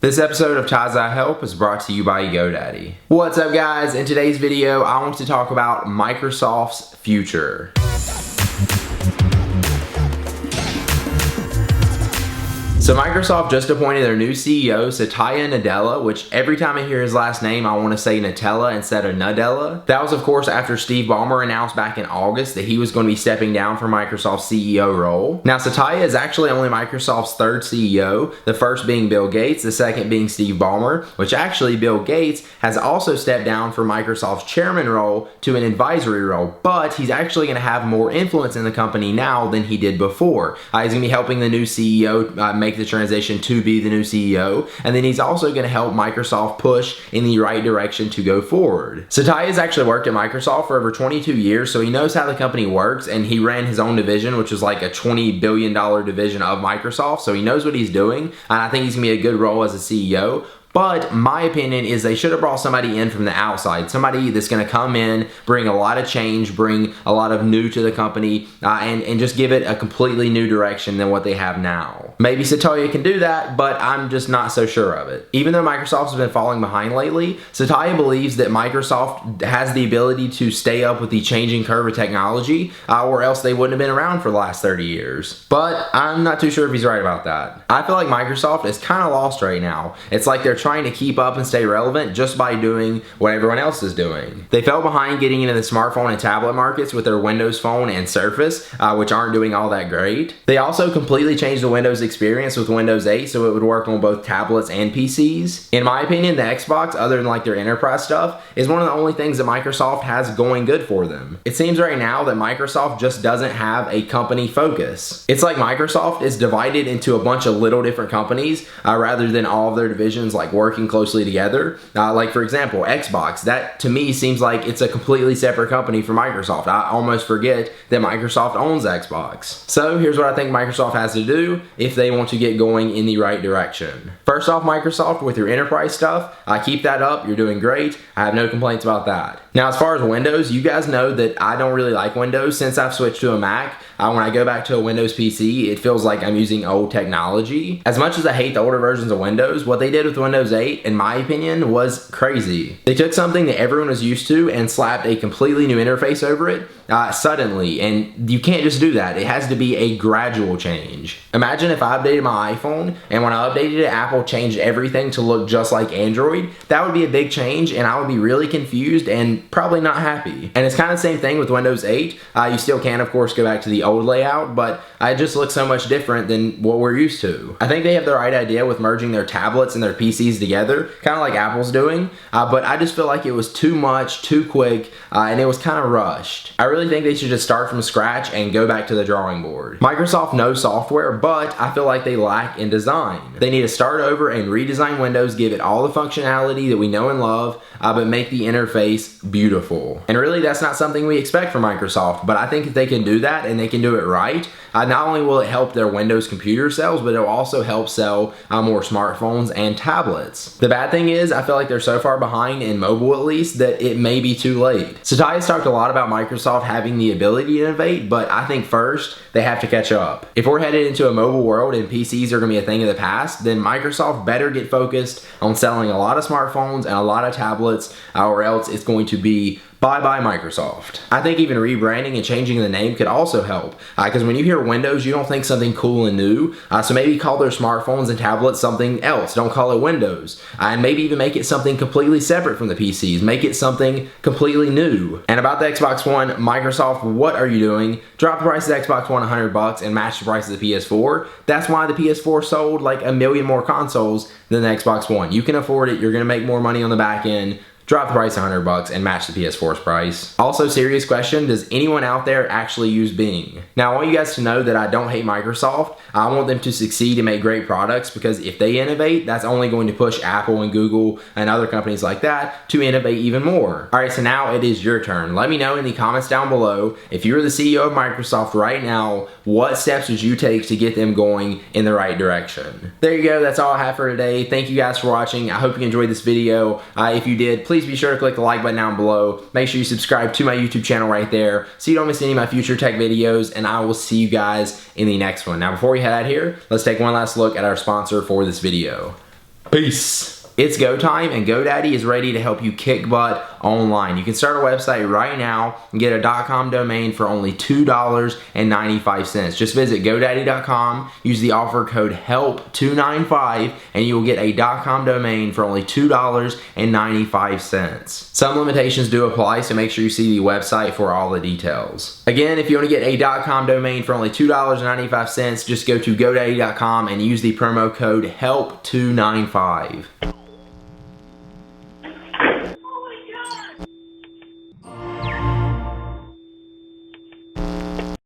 This episode of Ties I Help is brought to you by GoDaddy. What's up, guys? In today's video, I want to talk about Microsoft's future. So Microsoft just appointed their new CEO, Satya Nadella, which every time I hear his last name, I want to say Nutella instead of Nadella. That was, of course, after Steve Ballmer announced back in August that he was going to be stepping down from Microsoft's CEO role. Now, Satya is actually only Microsoft's third CEO, the first being Bill Gates, the second being Steve Ballmer, which actually Bill Gates has also stepped down from Microsoft's chairman role to an advisory role, but he's actually going to have more influence in the company now than he did before. He's going to be helping the new CEO make the transition to be the new CEO, and then he's also going to help Microsoft push in the right direction to go forward. Satya has actually worked at Microsoft for over 22 years, so he knows how the company works, and he ran his own division, which was like a $20 billion division of Microsoft, so he knows what he's doing, and I think he's going to be a good role as a CEO. But my opinion is they should have brought somebody in from the outside, somebody that's going to come in, bring a lot of change, bring a lot of new to the company, and just give it a completely new direction than what they have now. Maybe Satya can do that, but I'm just not so sure of it. Even though Microsoft has been falling behind lately, Satya believes that Microsoft has the ability to stay up with the changing curve of technology, or else they wouldn't have been around for the last 30 years. But I'm not too sure if he's right about that. I feel like Microsoft is kind of lost right now. It's like they're trying to keep up and stay relevant just by doing what everyone else is doing. They fell behind getting into the smartphone and tablet markets with their Windows Phone and Surface, which aren't doing all that great. They also completely changed the Windows experience with Windows 8 so it would work on both tablets and PCs. In my opinion, the Xbox, other than like their enterprise stuff, is one of the only things that Microsoft has going good for them. It seems right now that Microsoft just doesn't have a company focus. It's like Microsoft is divided into a bunch of little different companies rather than all of their divisions like working closely together. Like for example, Xbox, that to me seems like it's a completely separate company from Microsoft. I almost forget that Microsoft owns Xbox. So here's what I think Microsoft has to do if they want to get going in the right direction. First off, Microsoft, with your enterprise stuff, keep that up. You're doing great. I have no complaints about that. Now, as far as Windows, you guys know that I don't really like Windows since I've switched to a Mac. When I go back to a Windows PC, it feels like I'm using old technology. As much as I hate the older versions of Windows, what they did with Windows 8, in my opinion, was crazy. They took something that everyone was used to and slapped a completely new interface over it suddenly, and you can't just do that. It has to be a gradual change. Imagine if I updated my iPhone, and when I updated it, Apple changed everything to look just like Android. That would be a big change, and I would be really confused and probably not happy. And it's kind of the same thing with Windows 8. You still can, of course, go back to the old layout, but it just looks so much different than what we're used to. I think they have the right idea with merging their tablets and their PCs together, kind of like Apple's doing, but I just feel like it was too much, too quick, and it was kind of rushed. I really think they should just start from scratch and go back to the drawing board. Microsoft knows software, but I feel like they lack in design. They need to start over and redesign Windows, give it all the functionality that we know and love, but make the interface beautiful. And really, that's not something we expect from Microsoft, but I think if they can do that and they can do it right, not only will it help their Windows computer sales, but it'll also help sell more smartphones and tablets. The bad thing is, I feel like they're so far behind in mobile at least that it may be too late. Satya's talked a lot about Microsoft having the ability to innovate, but I think first they have to catch up. If we're headed into a mobile world and PCs are going to be a thing of the past, then Microsoft better get focused on selling a lot of smartphones and a lot of tablets, or else it's going to be bye-bye Microsoft. I think even rebranding and changing the name could also help, because when you hear Windows, you don't think something cool and new, so maybe call their smartphones and tablets something else. Don't call it Windows, and maybe even make it something completely separate from the PCs. Make it something completely new. And about the Xbox One, Microsoft, what are you doing? Drop the price of the Xbox One $100 and match the price of the PS4. That's why the PS4 sold like 1 million more consoles than the Xbox One. You can afford it. You're going to make more money on the back end. Drop the price $100 and match the PS4's price. Also, serious question, does anyone out there actually use Bing? Now, I want you guys to know that I don't hate Microsoft. I want them to succeed and make great products, because if they innovate, that's only going to push Apple and Google and other companies like that to innovate even more. All right, so now it is your turn. Let me know in the comments down below, if you were the CEO of Microsoft right now, what steps would you take to get them going in the right direction? There you go, that's all I have for today. Thank you guys for watching. I hope you enjoyed this video. If you did, please please be sure to click the like button down below. Make sure you subscribe to my YouTube channel right there so you don't miss any of my future tech videos, and I will see you guys in the next one. Now, before we head out here, let's take one last look at our sponsor for this video. Peace. It's go time, and GoDaddy is ready to help you kick butt online. You can start a website right now and get a .com domain for only $2.95. Just visit GoDaddy.com, use the offer code HELP295, and you will get a .com domain for only $2.95. Some limitations do apply, so make sure you see the website for all the details. Again, if you want to get a .com domain for only $2.95, just go to GoDaddy.com and use the promo code HELP295.